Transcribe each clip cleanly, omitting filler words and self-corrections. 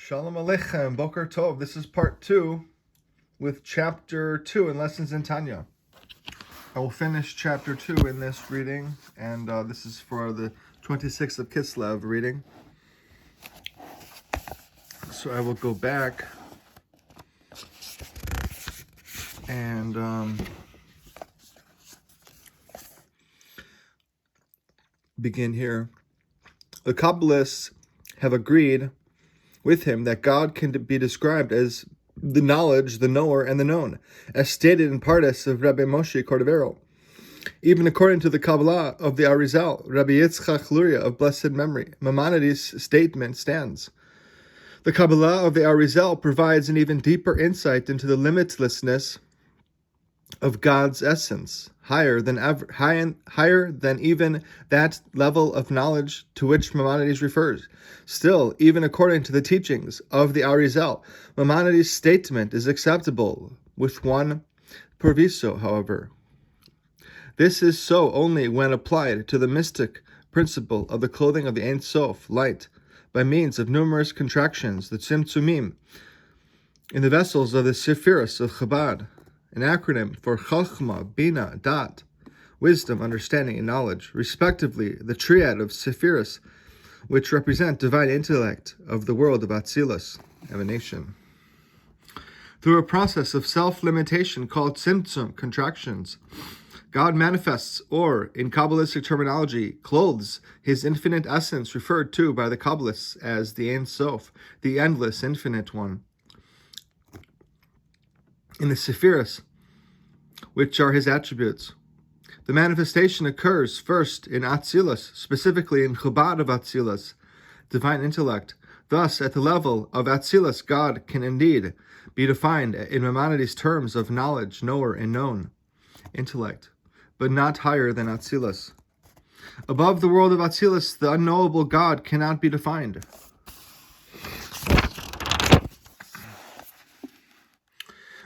Shalom Aleichem, Boker Tov. This is part 2 with chapter 2 in Lessons in Tanya. I will finish chapter 2 in this reading, and this is for the 26th of Kislev reading. So I will go back and begin here. The Kabbalists have agreed with him that God can be described as the knowledge, the knower, and the known, as stated in Pardes of Rabbi Moshe Cordovero. Even according to the Kabbalah of the Arizal, Rabbi Yitzchak Luria of blessed memory, Maimonides' statement stands. The Kabbalah of the Arizal provides an even deeper insight into the limitlessness of God's essence, higher than even that level of knowledge to which Maimonides refers. Still, even according to the teachings of the Arizal, Maimonides' statement is acceptable, with one proviso, however. This is so only when applied to the mystic principle of the clothing of the Ein Sof, light, by means of numerous contractions, the tzimtzumim, in the vessels of the Sephiros of Chabad, an acronym for Chachma, Bina, Dat, wisdom, understanding, and knowledge, respectively, the triad of Sephiros, which represent divine intellect of the world of Atzilus, emanation. Through a process of self-limitation called tzimtzum, contractions, God manifests, or, in Kabbalistic terminology, clothes his infinite essence, referred to by the Kabbalists as the Ein Sof, the endless, infinite one, in the Sephiros, which are his attributes. The manifestation occurs first in Atzilus, specifically in Chabad of Atzilus, divine intellect. Thus, at the level of Atzilus, God can indeed be defined in Maimonides' terms of knowledge, knower, and known, intellect, but not higher than Atzilus. Above the world of Atzilus, the unknowable God cannot be defined.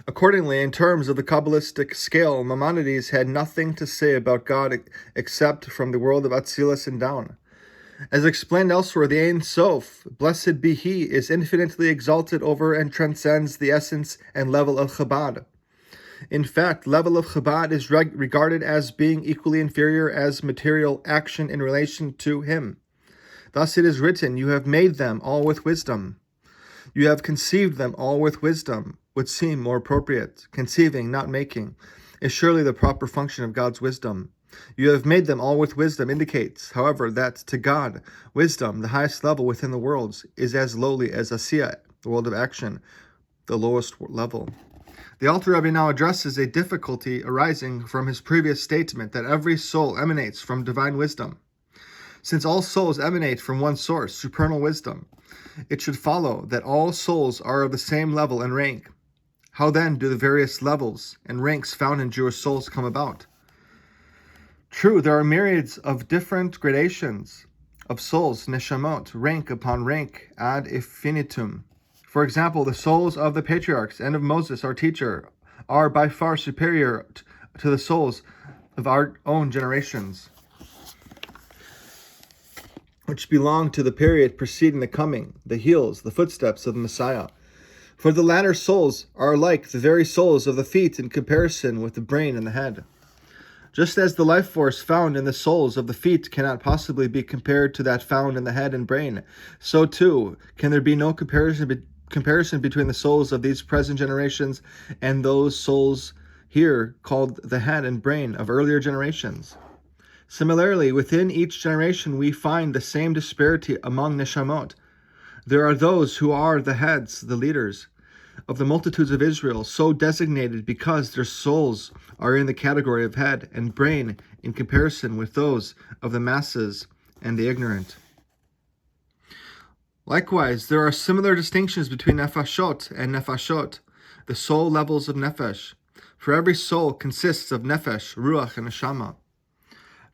Accordingly, in terms of the Kabbalistic scale, Maimonides had nothing to say about God except from the world of Atzilus and down. As explained elsewhere, the Ein Sof, blessed be He, is infinitely exalted over and transcends the essence and level of Chabad. In fact, level of Chabad is regarded as being equally inferior as material action in relation to Him. Thus it is written, "You have made them all with wisdom. You have conceived them all with wisdom," would seem more appropriate. Conceiving, not making, is surely the proper function of God's wisdom. "You have made them all with wisdom" indicates, however, that to God, wisdom, the highest level within the worlds, is as lowly as Asiya, the world of action, the lowest level. The Alter Rebbe now addresses a difficulty arising from his previous statement that every soul emanates from divine wisdom. Since all souls emanate from one source, supernal wisdom, it should follow that all souls are of the same level and rank. How then do the various levels and ranks found in Jewish souls come about? True, there are myriads of different gradations of souls, neshamot, rank upon rank, ad infinitum. For example, the souls of the patriarchs and of Moses, our teacher, are by far superior to the souls of our own generations, which belong to the period preceding the coming, the heels, the footsteps of the Messiah. For the latter souls are like the very souls of the feet in comparison with the brain and the head. Just as the life force found in the souls of the feet cannot possibly be compared to that found in the head and brain, so too can there be no comparison between the souls of these present generations and those souls here called the head and brain of earlier generations. Similarly, within each generation we find the same disparity among neshamot. There are those who are the heads, the leaders of the multitudes of Israel, so designated because their souls are in the category of head and brain in comparison with those of the masses and the ignorant. Likewise, there are similar distinctions between nefashot and nefashot, the soul levels of nefesh. For every soul consists of nefesh, ruach, and neshama.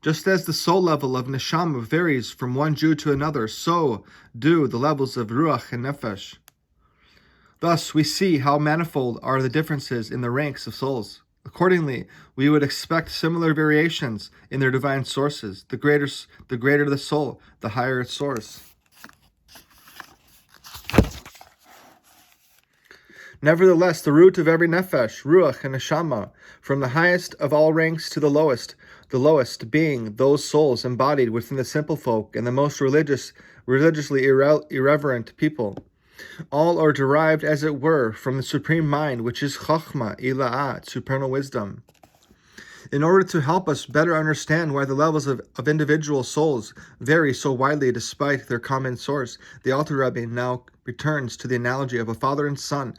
Just as the soul level of neshama varies from one Jew to another, so do the levels of ruach and nefesh. Thus, we see how manifold are the differences in the ranks of souls. Accordingly, we would expect similar variations in their divine sources. The greater the soul, the higher its source. Nevertheless, the root of every nefesh, ruach, and neshama, from the highest of all ranks to the lowest being those souls embodied within the simple folk and the most religiously irreverent people. All are derived, as it were, from the supreme mind, which is chachma, ila'at, supernal wisdom. In order to help us better understand why the levels of individual souls vary so widely despite their common source, the Alter Rebbe now returns to the analogy of a father and son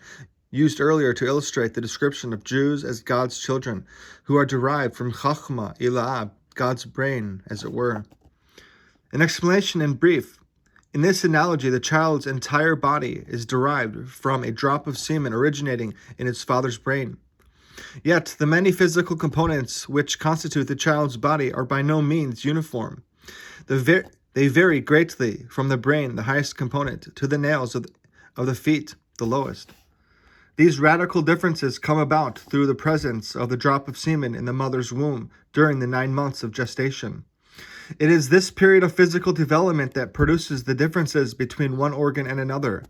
used earlier to illustrate the description of Jews as God's children, who are derived from Chachma, Ila'ah, God's brain, as it were. An explanation in brief. In this analogy, the child's entire body is derived from a drop of semen originating in its father's brain. Yet, the many physical components which constitute the child's body are by no means uniform. They vary greatly from the brain, the highest component, to the nails of the feet, the lowest. These radical differences come about through the presence of the drop of semen in the mother's womb during the 9 months of gestation. It is this period of physical development that produces the differences between one organ and another.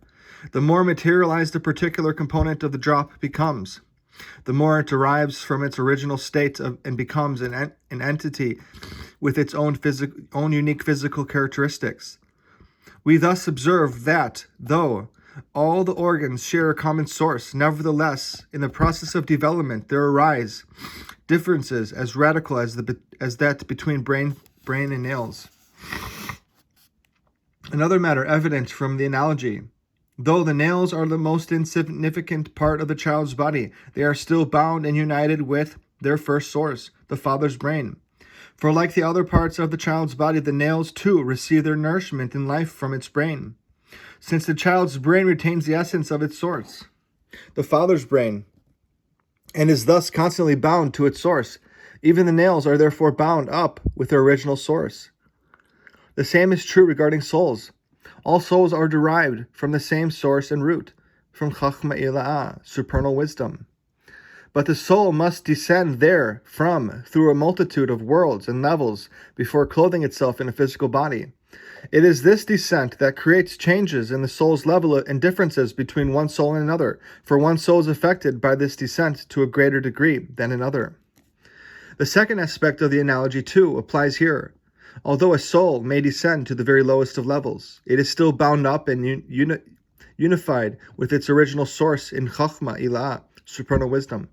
The more materialized a particular component of the drop becomes, the more it derives from its original state and becomes an entity with its own unique physical characteristics. We thus observe that, though all the organs share a common source, nevertheless, in the process of development, there arise differences as radical as that between brain and nails. Another matter evident from the analogy. Though the nails are the most insignificant part of the child's body, they are still bound and united with their first source, the father's brain. For like the other parts of the child's body, the nails too receive their nourishment and life from its brain, since the child's brain retains the essence of its source, the father's brain, and is thus constantly bound to its source. Even the nails are therefore bound up with their original source. The same is true regarding souls. All souls are derived from the same source and root, from Chachma Ila'ah, supernal wisdom. But the soul must descend therefrom through a multitude of worlds and levels before clothing itself in a physical body. It is this descent that creates changes in the soul's level and differences between one soul and another, for one soul is affected by this descent to a greater degree than another. The second aspect of the analogy, too, applies here. Although a soul may descend to the very lowest of levels, it is still bound up and unified with its original source in Chachma, Ila'ah, supernal wisdom.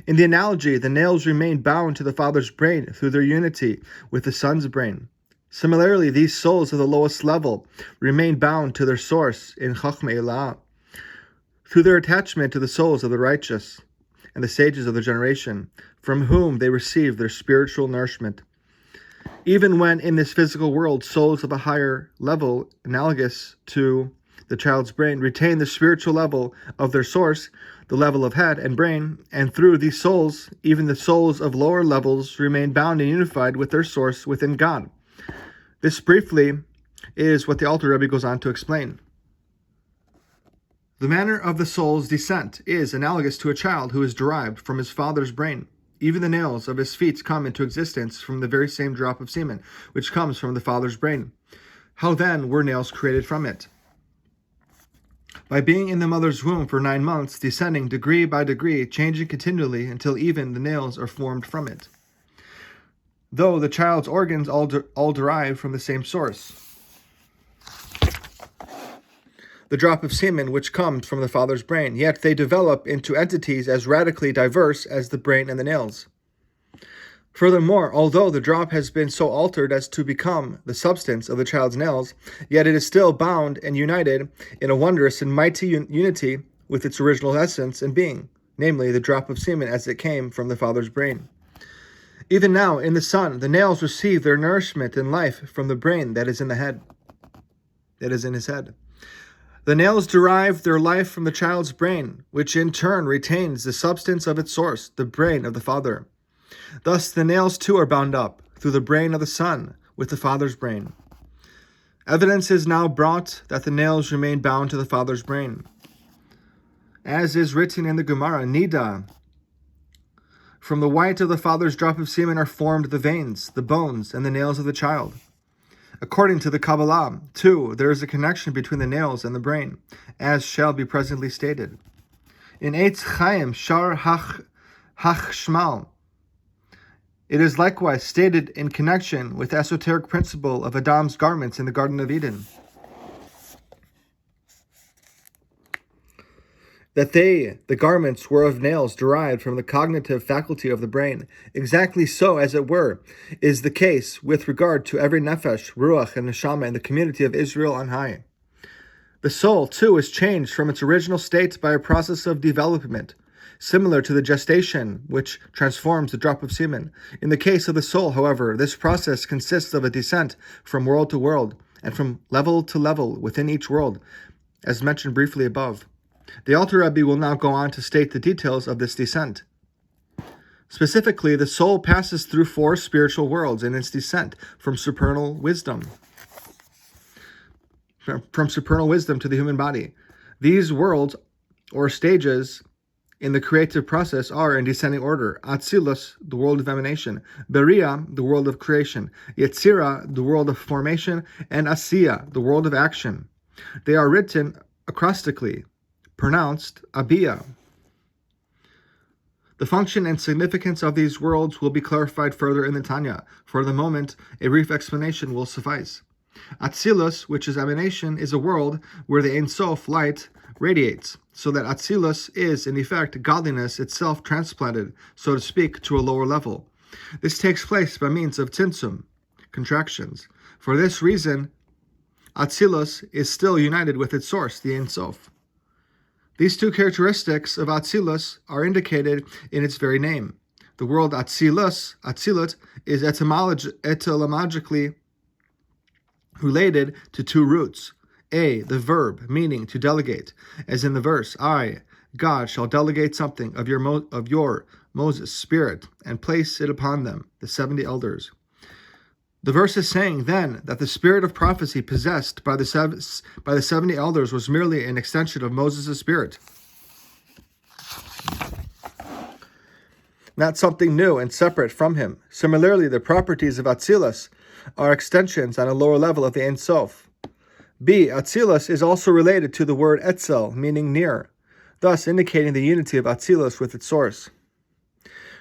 In the analogy, the nails remain bound to the father's brain through their unity with the son's brain. Similarly, these souls of the lowest level remain bound to their source in Chachma Ila'ah through their attachment to the souls of the righteous and the sages of the generation, from whom they receive their spiritual nourishment. Even when in this physical world, souls of a higher level, analogous to the child's brain, retain the spiritual level of their source, the level of head and brain, and through these souls, even the souls of lower levels remain bound and unified with their source within God. This briefly is what the Alter Rebbe goes on to explain. The manner of the soul's descent is analogous to a child who is derived from his father's brain. Even the nails of his feet come into existence from the very same drop of semen, which comes from the father's brain. How then were nails created from it? By being in the mother's womb for 9 months, descending degree by degree, changing continually until even the nails are formed from it. Though the child's organs all derive from the same source, the drop of semen which comes from the father's brain, yet they develop into entities as radically diverse as the brain and the nails. Furthermore, although the drop has been so altered as to become the substance of the child's nails, yet it is still bound and united in a wondrous and mighty unity with its original essence and being, namely the drop of semen as it came from the father's brain. Even now, in the son, the nails receive their nourishment and life from the brain that is in his head. The nails derive their life from the child's brain, which in turn retains the substance of its source, the brain of the father. Thus the nails too are bound up, through the brain of the son, with the father's brain. Evidence is now brought that the nails remain bound to the father's brain. As is written in the Gemara, Nida, from the white of the father's drop of semen are formed the veins, the bones, and the nails of the child. According to the Kabbalah, too, there is a connection between the nails and the brain, as shall be presently stated. In Eitz Chaim Shar Hachshmal, it is likewise stated in connection with the esoteric principle of Adam's garments in the Garden of Eden, that the garments were of nails derived from the cognitive faculty of the brain. Exactly so, as it were, is the case with regard to every nefesh, ruach, and neshama in the community of Israel on high. The soul, too, is changed from its original state by a process of development, similar to the gestation which transforms the drop of semen. In the case of the soul, however, this process consists of a descent from world to world, and from level to level within each world, as mentioned briefly above. The Alter Rebbe will now go on to state the details of this descent. Specifically, the soul passes through 4 spiritual worlds in its descent from supernal wisdom to the human body. These worlds, or stages, in the creative process are in descending order: Atzilus, the world of emanation; Beria, the world of creation; Yetzira, the world of formation; and Asiya, the world of action. They are written acrostically, pronounced Abia. The function and significance of these worlds will be clarified further in the Tanya. For the moment, a brief explanation will suffice. Atzilus, which is emanation, is a world where the Ein Sof light radiates, so that Atzilus is, in effect, godliness itself transplanted, so to speak, to a lower level. This takes place by means of tzimtzum, contractions. For this reason, Atzilus is still united with its source, the Ein Sof. These 2 characteristics of Atzilus are indicated in its very name. The word Atzilut, is etymologically related to 2 roots. A, the verb, meaning to delegate, as in the verse, I, God, shall delegate something of your Moses' spirit, and place it upon them, the 70 elders. The verse is saying then that the spirit of prophecy possessed by the 70 elders was merely an extension of Moses' spirit, not something new and separate from him. Similarly, the properties of Atzilus are extensions on a lower level of the Ein Sof. B. Atzilus is also related to the word Etzel, meaning near, thus indicating the unity of Atzilus with its source.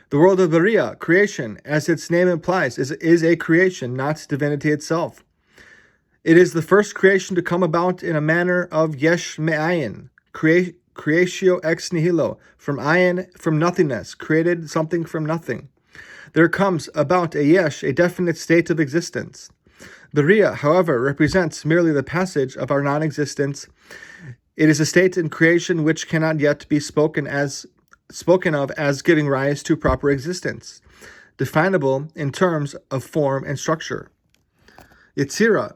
The world of Beria, creation, as its name implies, is a creation, not divinity itself. It is the first creation to come about in a manner of yesh me'ayin, creatio ex nihilo, from nothingness, created something from nothing. There comes about a yesh, a definite state of existence. Beria, however, represents merely the passage of our non-existence. It is a state in creation which cannot yet be spoken of as giving rise to proper existence, definable in terms of form and structure. Yetzira,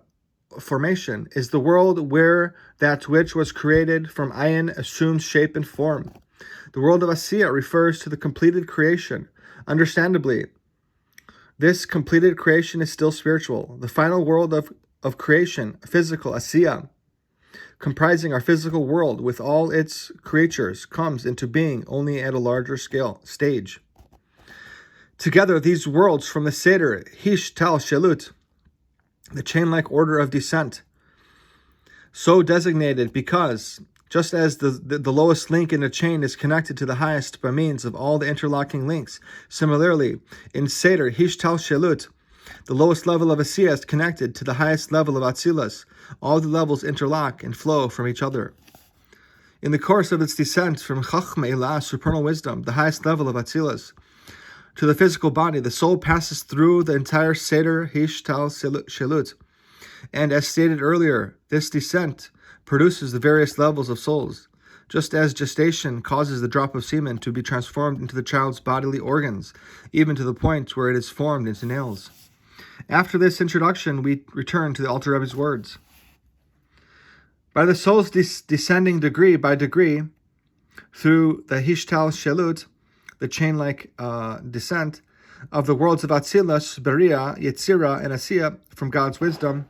formation, is the world where that which was created from ayin assumes shape and form. The world of Asiya refers to the completed creation. Understandably, this completed creation is still spiritual. The final world of creation, physical, Asiya, comprising our physical world with all its creatures, comes into being only at a larger stage. Together, these worlds from the Seder, Hish Tal Shelut, the chain-like order of descent, so designated because, just as the lowest link in a chain is connected to the highest by means of all the interlocking links, similarly, in Seder, Hish Tal Shelut, the lowest level of Asiya is connected to the highest level of Atzilus. All the levels interlock and flow from each other. In the course of its descent from Chachma Elah, supernal wisdom, the highest level of Atzilus, to the physical body, the soul passes through the entire Seder Hish Tal Shelut. And as stated earlier, this descent produces the various levels of souls, just as gestation causes the drop of semen to be transformed into the child's bodily organs, even to the point where it is formed into nails. After this introduction, we return to the Alter Rebbe's words. By the soul's descending degree by degree through the Hish Tal Shelut, the chain-like descent of the worlds of Atzilus, Beria, Yetzira, and Asiya from God's wisdom,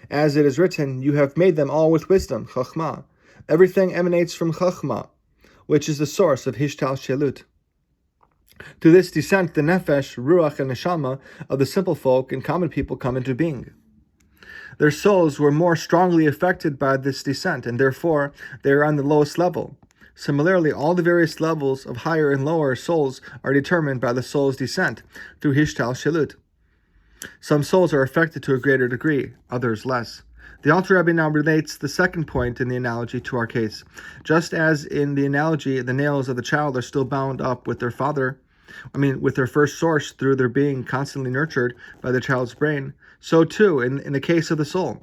as it is written, you have made them all with wisdom, Chachma. Everything emanates from Chachma, which is the source of Hish Tal Shelut. To this descent, the Nefesh, Ruach, and Neshama of the simple folk and common people come into being. Their souls were more strongly affected by this descent, and therefore they are on the lowest level. Similarly, all the various levels of higher and lower souls are determined by the soul's descent through Hishtal Shalut. Some souls are affected to a greater degree, others less. The Alter Rebbe now relates the second point in the analogy to our case. Just as in the analogy, the nails of the child are still bound up with their with their first source through their being constantly nurtured by the child's brain, so too in the case of the soul.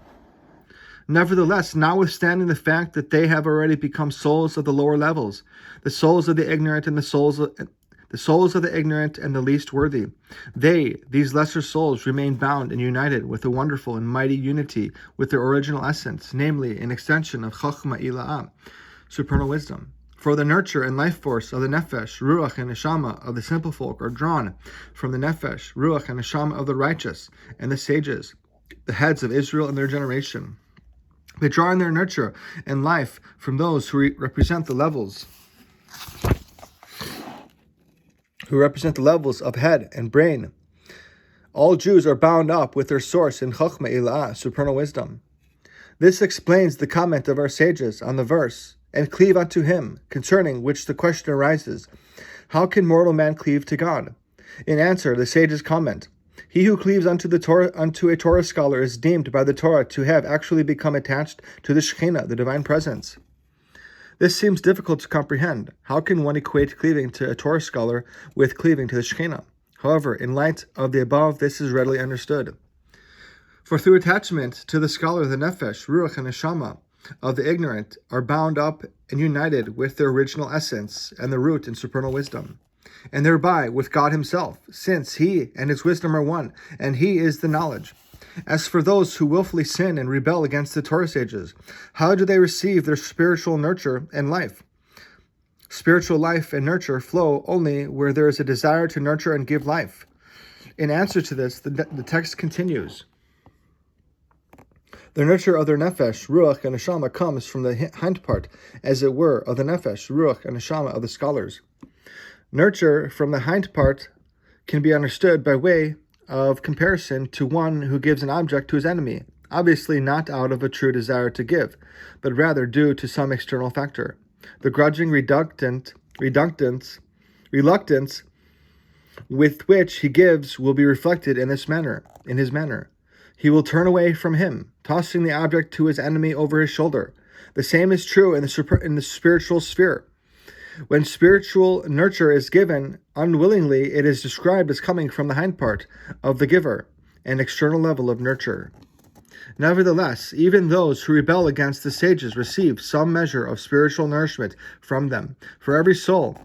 Nevertheless, notwithstanding the fact that they have already become souls of the lower levels, the souls of the ignorant and the souls of the ignorant and the least worthy, these lesser souls, remain bound and united with a wonderful and mighty unity with their original essence, namely an extension of Chachma Ila'ah, supernal wisdom. For the nurture and life force of the Nefesh, Ruach, and Neshama of the simple folk are drawn from the Nefesh, Ruach, and Neshama of the righteous and the sages, the heads of Israel and their generation. They draw in their nurture and life from those who represent the levels of head and brain. All Jews are bound up with their source in Chachma Ila'ah, supernal wisdom. This explains the comment of our sages on the verse, and cleave unto him, concerning which the question arises, how can mortal man cleave to God? In answer, the sages comment, he who cleaves unto a Torah scholar is deemed by the Torah to have actually become attached to the Shekhinah, the divine presence. This seems difficult to comprehend. How can one equate cleaving to a Torah scholar with cleaving to the Shekhinah? However, in light of the above, this is readily understood. For through attachment to the scholar, the Nefesh, Ruach, and Neshama of the ignorant are bound up and united with their original essence and the root in supernal wisdom, and thereby with God himself, since he and his wisdom are one, and he is the knowledge. As for those who willfully sin and rebel against the Torah sages, how do they receive their spiritual nurture and life? Spiritual life and nurture flow only where there is a desire to nurture and give life. In answer to this, the text continues. The nurture of their nefesh, ruach, and neshama comes from the hind part, as it were, of the nefesh, ruach, and neshama of the scholars. Nurture from the hind part can be understood by way of comparison to one who gives an object to his enemy, obviously not out of a true desire to give, but rather due to some external factor. The grudging reluctance with which he gives will be reflected in his manner. He will turn away from him, tossing the object to his enemy over his shoulder. The same is true in the spiritual sphere. When spiritual nurture is given unwillingly, it is described as coming from the hind part of the giver, an external level of nurture. Nevertheless, even those who rebel against the sages receive some measure of spiritual nourishment from them, for every soul,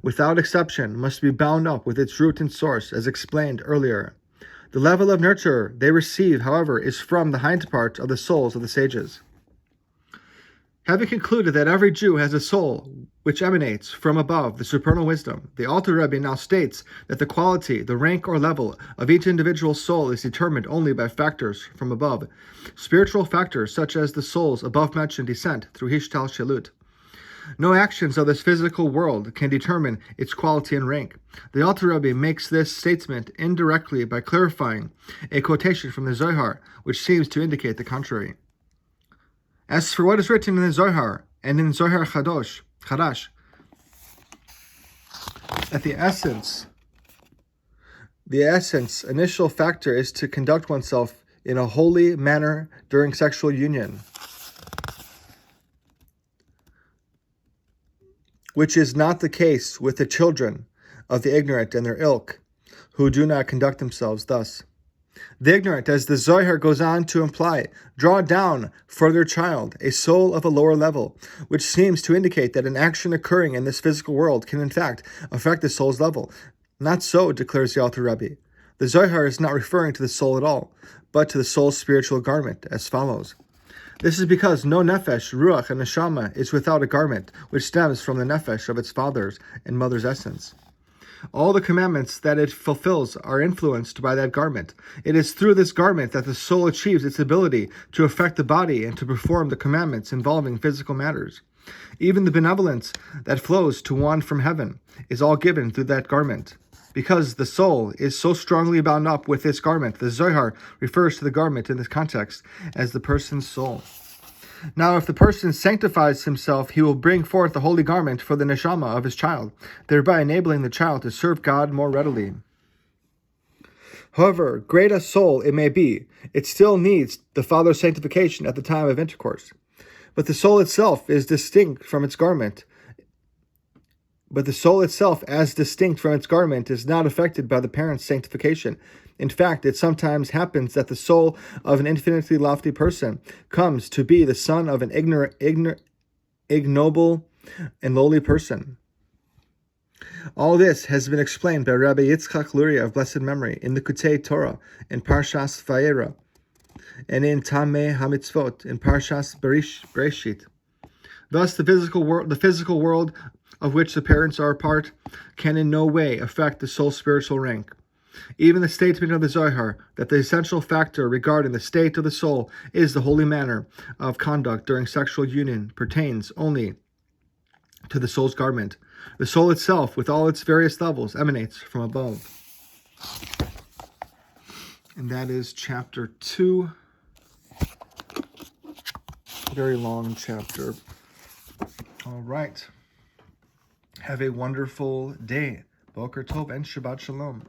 without exception, must be bound up with its root and source, as explained earlier. The level of nurture they receive, however, is from the hind part of the souls of the sages. Having concluded that every Jew has a soul which emanates from above the supernal wisdom, the Alter Rebbe now states that the quality, the rank or level of each individual soul is determined only by factors from above, spiritual factors such as the soul's above-mentioned descent through Hishtal Shalut. No actions of this physical world can determine its quality and rank. The Alter Rebbe makes this statement indirectly by clarifying a quotation from the Zohar, which seems to indicate the contrary. As for what is written in the Zohar and in Zohar Chadash, that the essence, initial factor is to conduct oneself in a holy manner during sexual union, which is not the case with the children of the ignorant and their ilk, who do not conduct themselves thus. The ignorant, as the Zohar goes on to imply, draw down for their child a soul of a lower level, which seems to indicate that an action occurring in this physical world can in fact affect the soul's level. Not so, declares the Alter Rebbe. The Zohar is not referring to the soul at all, but to the soul's spiritual garment, as follows. This is because no nefesh, ruach, and neshama is without a garment, which stems from the nefesh of its father's and mother's essence. All the commandments that it fulfills are influenced by that garment. It is through this garment that the soul achieves its ability to affect the body and to perform the commandments involving physical matters. Even the benevolence that flows to one from heaven is all given through that garment. Because the soul is so strongly bound up with this garment, the Zohar refers to the garment in this context as the person's soul. Now, if the person sanctifies himself, he will bring forth the holy garment for the neshama of his child, thereby enabling the child to serve God more readily. However great a soul it may be, it still needs the father's sanctification at the time of intercourse. But the soul itself is distinct from its garment. But the soul itself, as distinct from its garment, is not affected by the parent's sanctification. In fact, it sometimes happens that the soul of an infinitely lofty person comes to be the son of an ignoble and lowly person. All this has been explained by Rabbi Yitzchak Luria of blessed memory in the Kutei Torah, in Parshas Vayera, and in Tameh HaMitzvot, in Parshas Bereshit. Thus, the physical world of which the parents are a part can in no way affect the soul's spiritual rank. Even the statement of the Zohar that the essential factor regarding the state of the soul is the holy manner of conduct during sexual union pertains only to the soul's garment. The soul itself, with all its various levels, emanates from above. And that is chapter 2. Very long chapter. All right. Have a wonderful day. Boker Tov and Shabbat Shalom.